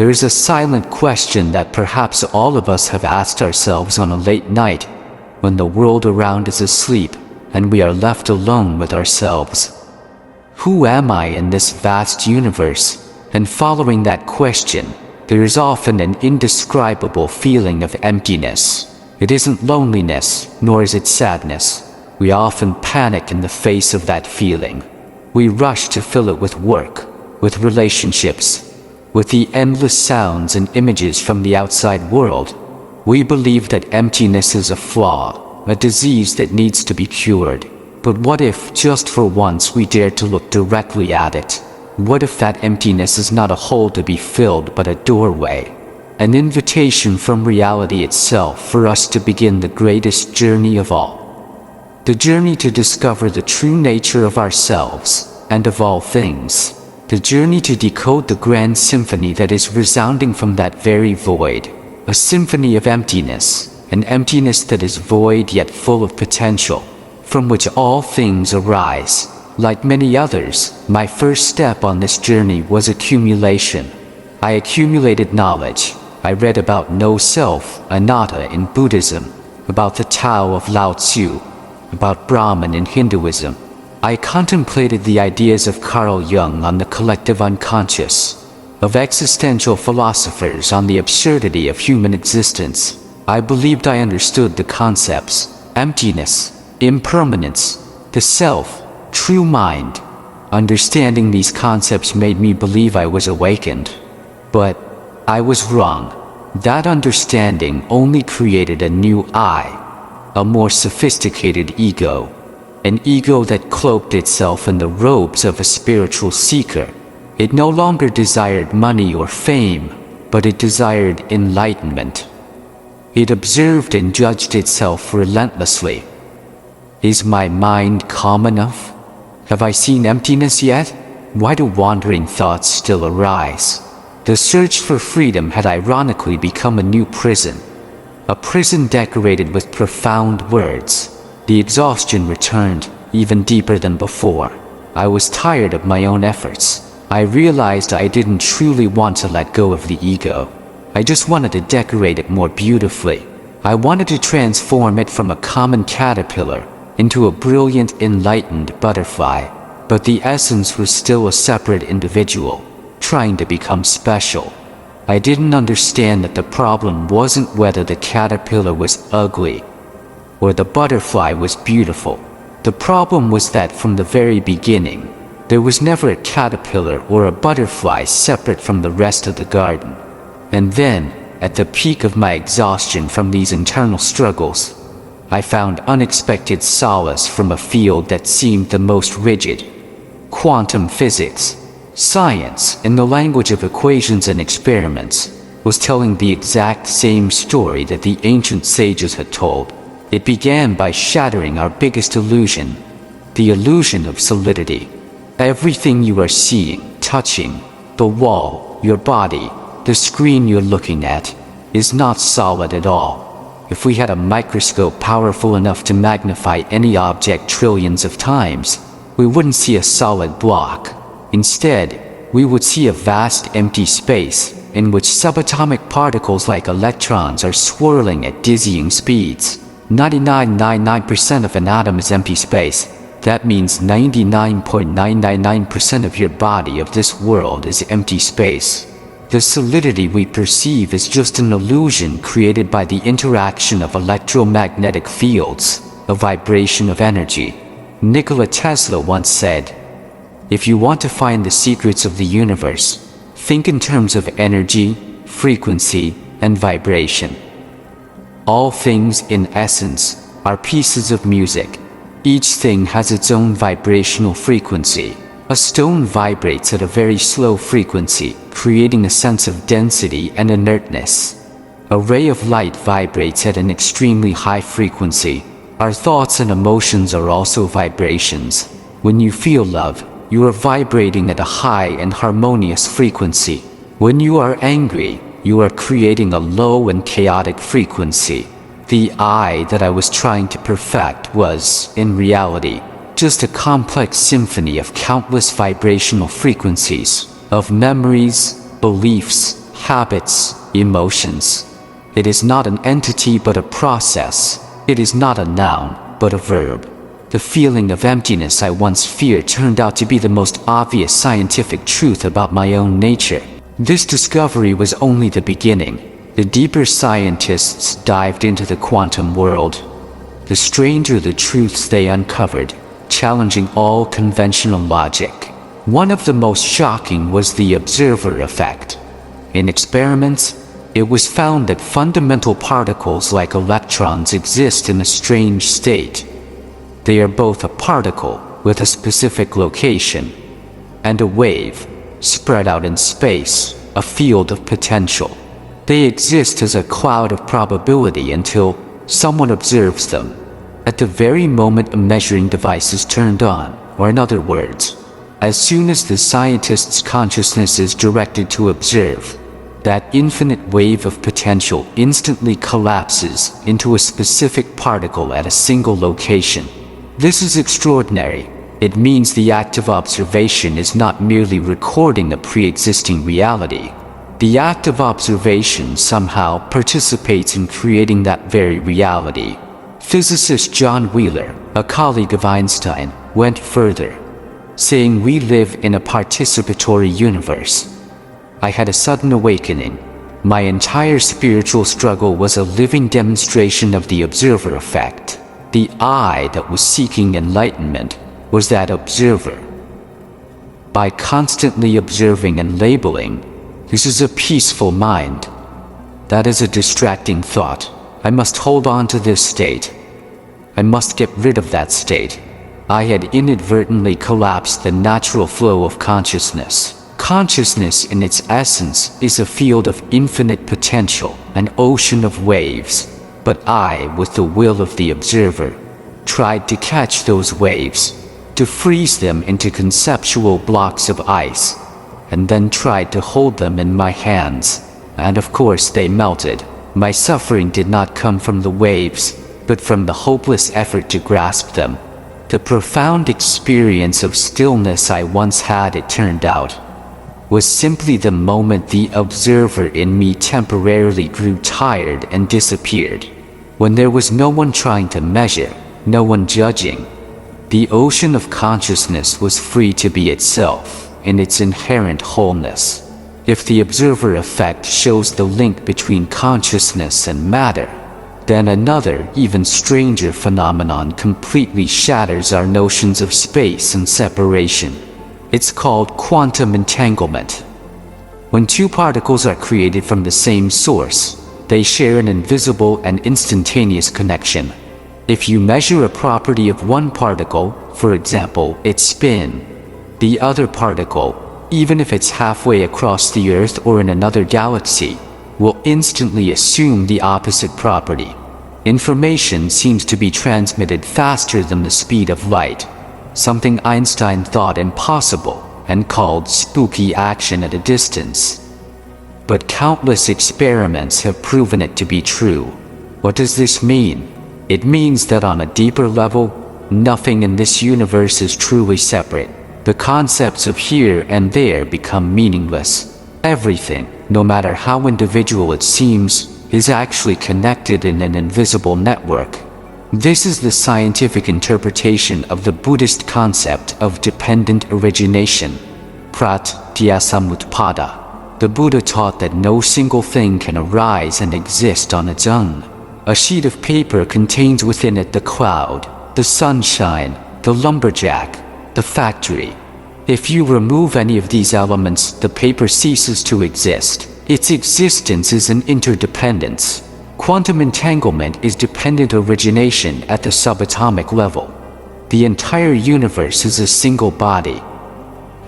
There is a silent question that perhaps all of us have asked ourselves on a late night, when the world around is asleep and we are left alone with ourselves. Who am I in this vast universe? And following that question, there is often an indescribable feeling of emptiness. It isn't loneliness, nor is it sadness. We often panic in the face of that feeling. We rush to fill it with work, with relationships, with the endless sounds and images from the outside world. We believe that emptiness is a flaw, a disease that needs to be cured. But what if, just for once, we dare to look directly at it? What if that emptiness is not a hole to be filled but a doorway? An invitation from reality itself for us to begin the greatest journey of all. The journey to discover the true nature of ourselves and of all things. The journey to decode the grand symphony that is resounding from that very void. A symphony of emptiness, an emptiness that is void yet full of potential, from which all things arise. Like many others, my first step on this journey was accumulation. I accumulated knowledge. I read about no self, anatta in Buddhism, about the Tao of Lao Tzu, about Brahman in Hinduism. I contemplated the ideas of Carl Jung on the collective unconscious, of existential philosophers on the absurdity of human existence. I believed I understood the concepts: emptiness, impermanence, the self, true mind. Understanding these concepts made me believe I was awakened. But I was wrong. That understanding only created a new I, a more sophisticated ego. An ego that cloaked itself in the robes of a spiritual seeker. It no longer desired money or fame, but it desired enlightenment. It observed and judged itself relentlessly. Is my mind calm enough? Have I seen emptiness yet? Why do wandering thoughts still arise? The search for freedom had ironically become a new prison. A prison decorated with profound words. The exhaustion returned, even deeper than before. I was tired of my own efforts. I realized I didn't truly want to let go of the ego. I just wanted to decorate it more beautifully. I wanted to transform it from a common caterpillar into a brilliant, enlightened butterfly. But the essence was still a separate individual, trying to become special. I didn't understand that the problem wasn't whether the caterpillar was ugly or the butterfly was beautiful. The problem was that from the very beginning, there was never a caterpillar or a butterfly separate from the rest of the garden. And then, at the peak of my exhaustion from these internal struggles, I found unexpected solace from a field that seemed the most rigid. Quantum physics. Science, in the language of equations and experiments, was telling the exact same story that the ancient sages had told. It began by shattering our biggest illusion, the illusion of solidity. Everything you are seeing, touching, the wall, your body, the screen you're looking at, is not solid at all. If we had a microscope powerful enough to magnify any object trillions of times, we wouldn't see a solid block. Instead, we would see a vast empty space in which subatomic particles like electrons are swirling at dizzying speeds. 99.99% of an atom is empty space. That means 99.999% of your body of this world is empty space. The solidity we perceive is just an illusion created by the interaction of electromagnetic fields, a vibration of energy. Nikola Tesla once said, "If you want to find the secrets of the universe, think in terms of energy, frequency, and vibration." All things, in essence, are pieces of music. Each thing has its own vibrational frequency. A stone vibrates at a very slow frequency, creating a sense of density and inertness. A ray of light vibrates at an extremely high frequency. Our thoughts and emotions are also vibrations. When you feel love, you are vibrating at a high and harmonious frequency. When you are angry, you are creating a low and chaotic frequency. The I that I was trying to perfect was, in reality, just a complex symphony of countless vibrational frequencies, of memories, beliefs, habits, emotions. It is not an entity but a process. It is not a noun but a verb. The feeling of emptiness I once feared turned out to be the most obvious scientific truth about my own nature. This discovery was only the beginning. The deeper scientists dived into the quantum world. The stranger the truths they uncovered, challenging all conventional logic. One of the most shocking was the observer effect. In experiments, it was found that fundamental particles like electrons exist in a strange state. They are both a particle with a specific location and a wave spread out in space, a field of potential. They exist as a cloud of probability until someone observes them. At the very moment a measuring device is turned on, or in other words, as soon as the scientist's consciousness is directed to observe, that infinite wave of potential instantly collapses into a specific particle at a single location. This is extraordinary. It means the act of observation is not merely recording a pre-existing reality. The act of observation somehow participates in creating that very reality. Physicist John Wheeler, a colleague of Einstein, went further, saying we live in a participatory universe. I had a sudden awakening. My entire spiritual struggle was a living demonstration of the observer effect. The I that was seeking enlightenment was that observer. By constantly observing and labeling, this is a peaceful mind. That is a distracting thought. I must hold on to this state. I must get rid of that state. I had inadvertently collapsed the natural flow of consciousness. Consciousness in its essence is a field of infinite potential, an ocean of waves. But I, with the will of the observer, tried to catch those waves, to freeze them into conceptual blocks of ice, and then tried to hold them in my hands. And of course they melted. My suffering did not come from the waves, but from the hopeless effort to grasp them. The profound experience of stillness I once had, it turned out, was simply the moment the observer in me temporarily grew tired and disappeared. When there was no one trying to measure, no one judging, the ocean of consciousness was free to be itself in its inherent wholeness. If the observer effect shows the link between consciousness and matter, then another, even stranger phenomenon completely shatters our notions of space and separation. It's called quantum entanglement. When two particles are created from the same source, they share an invisible and instantaneous connection. If you measure a property of one particle, for example, its spin, the other particle, even if it's halfway across the Earth or in another galaxy, will instantly assume the opposite property. Information seems to be transmitted faster than the speed of light, something Einstein thought impossible and called spooky action at a distance. But countless experiments have proven it to be true. What does this mean? It means that on a deeper level, nothing in this universe is truly separate. The concepts of here and there become meaningless. Everything, no matter how individual it seems, is actually connected in an invisible network. This is the scientific interpretation of the Buddhist concept of dependent origination, pratyasamutpada. The Buddha taught that no single thing can arise and exist on its own. A sheet of paper contains within it the cloud, the sunshine, the lumberjack, the factory. If you remove any of these elements, the paper ceases to exist. Its existence is an interdependence. Quantum entanglement is dependent origination at the subatomic level. The entire universe is a single body,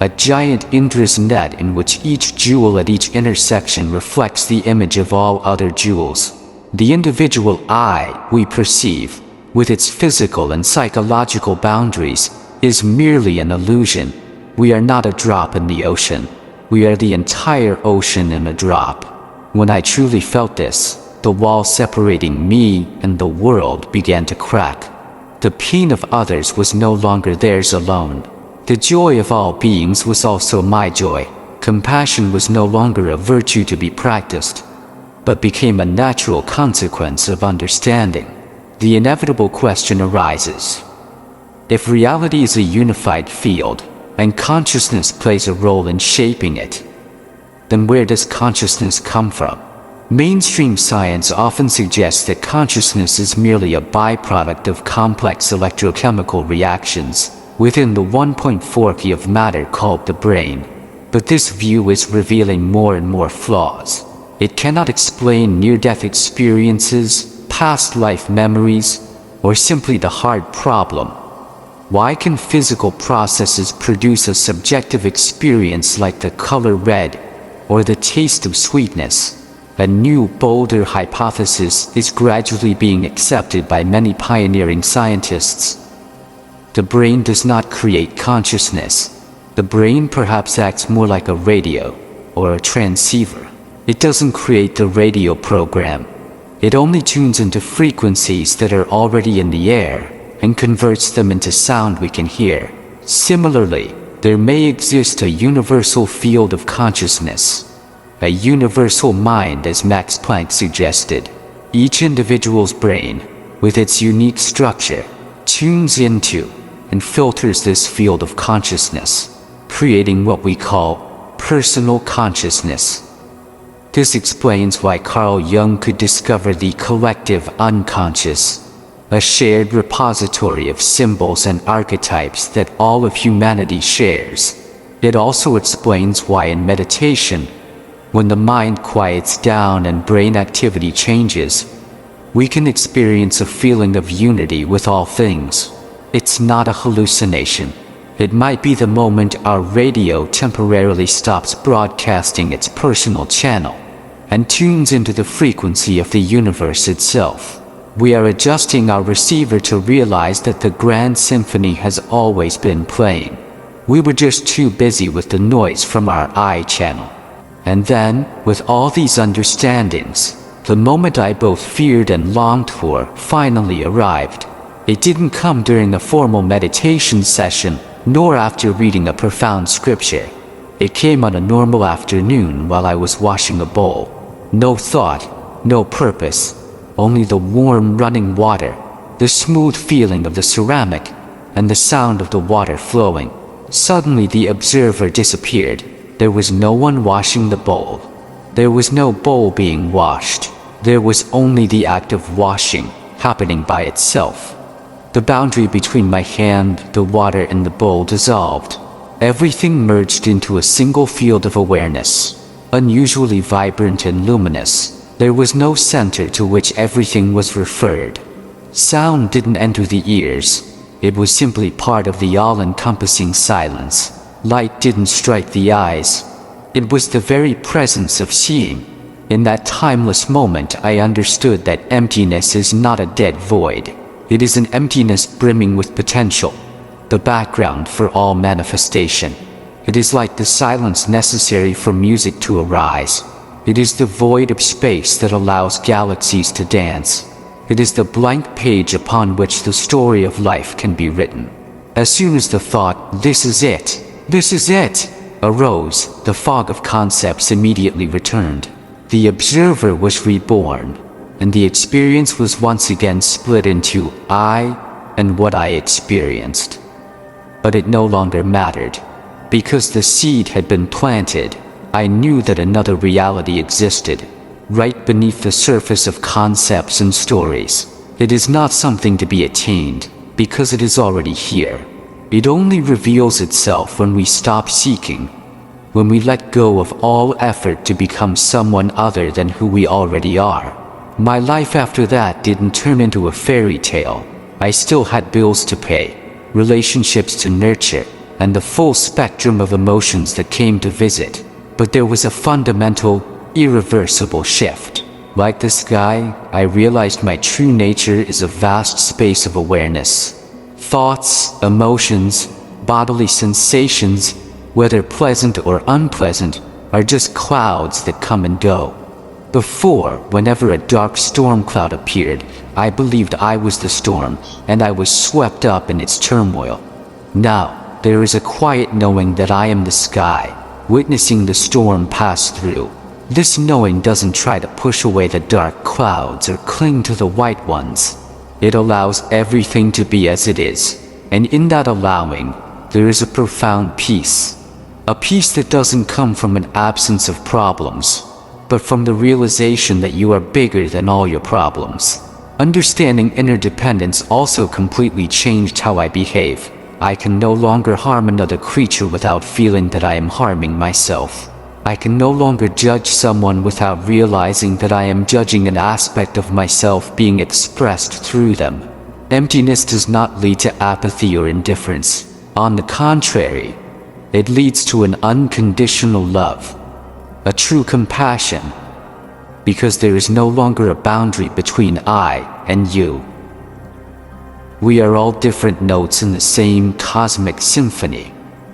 a giant Indra's net in which each jewel at each intersection reflects the image of all other jewels. The individual I we perceive, with its physical and psychological boundaries, is merely an illusion. We are not a drop in the ocean. We are the entire ocean in a drop. When I truly felt this, the wall separating me and the world began to crack. The pain of others was no longer theirs alone. The joy of all beings was also my joy. compassion was no longer a virtue to be practiced, but became a natural consequence of understanding. The inevitable question arises: if reality is a unified field, and consciousness plays a role in shaping it, then where does consciousness come from? Mainstream science often suggests that consciousness is merely a byproduct of complex electrochemical reactions within the 1.4 key of matter called the brain. But this view is revealing more and more flaws. It cannot explain near-death experiences, past life memories, or simply the hard problem: why can physical processes produce a subjective experience like the color red or the taste of sweetness? A new, bolder hypothesis is gradually being accepted by many pioneering scientists. The brain does not create consciousness. The brain perhaps acts more like a radio or a transceiver. It doesn't create the radio program. It only tunes into frequencies that are already in the air and converts them into sound we can hear. Similarly, there may exist a universal field of consciousness, a universal mind as Max Planck suggested. Each individual's brain, with its unique structure, tunes into and filters this field of consciousness, creating what we call personal consciousness. This explains why Carl Jung could discover the collective unconscious, a shared repository of symbols and archetypes that all of humanity shares. It also explains why in meditation, when the mind quiets down and brain activity changes, we can experience a feeling of unity with all things. It's not a hallucination. It might be the moment our radio temporarily stops broadcasting its personal channel and tunes into the frequency of the universe itself. We are adjusting our receiver to realize that the grand symphony has always been playing. We were just too busy with the noise from our I channel. And then, with all these understandings, the moment I both feared and longed for finally arrived. It didn't come during a formal meditation session, nor after reading a profound scripture. It came on a normal afternoon while I was washing a bowl. No thought, no purpose, only the warm running water, the smooth feeling of the ceramic, and the sound of the water flowing. Suddenly the observer disappeared. There was no one washing the bowl. There was no bowl being washed. There was only the act of washing happening by itself. The boundary between my hand, the water, and the bowl dissolved. Everything merged into a single field of awareness, unusually vibrant and luminous. There was no center to which everything was referred. Sound didn't enter the ears. It was simply part of the all-encompassing silence. Light didn't strike the eyes. It was the very presence of seeing. In that timeless moment, I understood that emptiness is not a dead void. It is an emptiness brimming with potential, the background for all manifestation. It is like the silence necessary for music to arise. It is the void of space that allows galaxies to dance. It is the blank page upon which the story of life can be written. As soon as the thought, "This is it, arose, the fog of concepts immediately returned. The observer was reborn, and the experience was once again split into I and what I experienced. But it no longer mattered. Because the seed had been planted, I knew that another reality existed, right beneath the surface of concepts and stories. It is not something to be attained, because it is already here. It only reveals itself when we stop seeking, when we let go of all effort to become someone other than who we already are. My life after that didn't turn into a fairy tale. I still had bills to pay, relationships to nurture, and the full spectrum of emotions that came to visit. But there was a fundamental, irreversible shift. Like the sky, I realized my true nature is a vast space of awareness. Thoughts, emotions, bodily sensations, whether pleasant or unpleasant, are just clouds that come and go. Before, whenever a dark storm cloud appeared, I believed I was the storm, and I was swept up in its turmoil. Now, there is a quiet knowing that I am the sky, witnessing the storm pass through. This knowing doesn't try to push away the dark clouds or cling to the white ones. It allows everything to be as it is, and in that allowing, there is a profound peace. A peace that doesn't come from an absence of problems, but from the realization that you are bigger than all your problems. Understanding interdependence also completely changed how I behave. I can no longer harm another creature without feeling that I am harming myself. I can no longer judge someone without realizing that I am judging an aspect of myself being expressed through them. Emptiness does not lead to apathy or indifference. On the contrary, it leads to an unconditional love, a true compassion, because there is no longer a boundary between I and you. We are all different notes in the same cosmic symphony,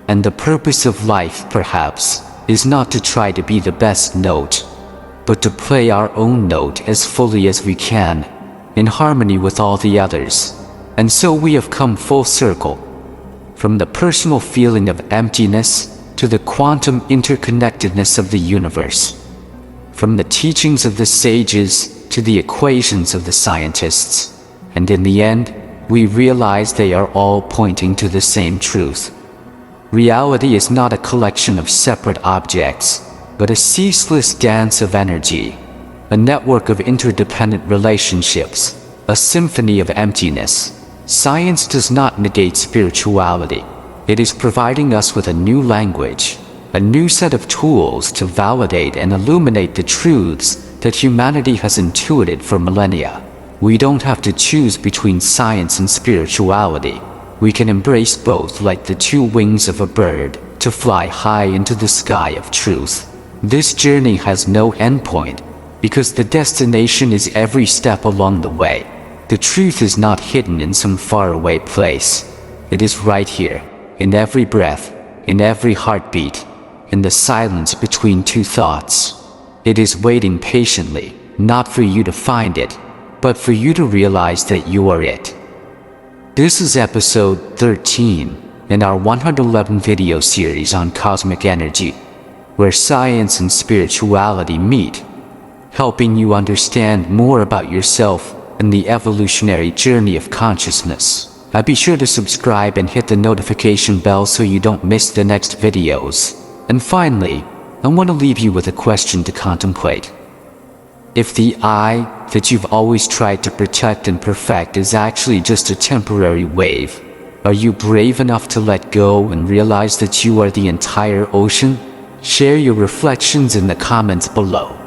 and the purpose of life, perhaps, is not to try to be the best note, but to play our own note as fully as we can, in harmony with all the others. And so we have come full circle, from the personal feeling of emptiness to the quantum interconnectedness of the universe, from the teachings of the sages to the equations of the scientists, and in the end, we realize they are all pointing to the same truth. Reality is not a collection of separate objects, but a ceaseless dance of energy, a network of interdependent relationships, a symphony of emptiness. Science does not negate spirituality. It is providing us with a new language, a new set of tools to validate and illuminate the truths that humanity has intuited for millennia. We don't have to choose between science and spirituality. We can embrace both like the two wings of a bird to fly high into the sky of truth. This journey has no endpoint, because the destination is every step along the way. The truth is not hidden in some faraway place. It is right here, in every breath, in every heartbeat, in the silence between two thoughts. It is waiting patiently, not for you to find it, but for you to realize that you are it. This is episode 13 in our 111 video series on cosmic energy, where science and spirituality meet, helping you understand more about yourself and the evolutionary journey of consciousness. Be sure to subscribe and hit the notification bell so you don't miss the next videos. And finally, I want to leave you with a question to contemplate. If the I that you've always tried to protect and perfect is actually just a temporary wave, are you brave enough to let go and realize that you are the entire ocean? Share your reflections in the comments below.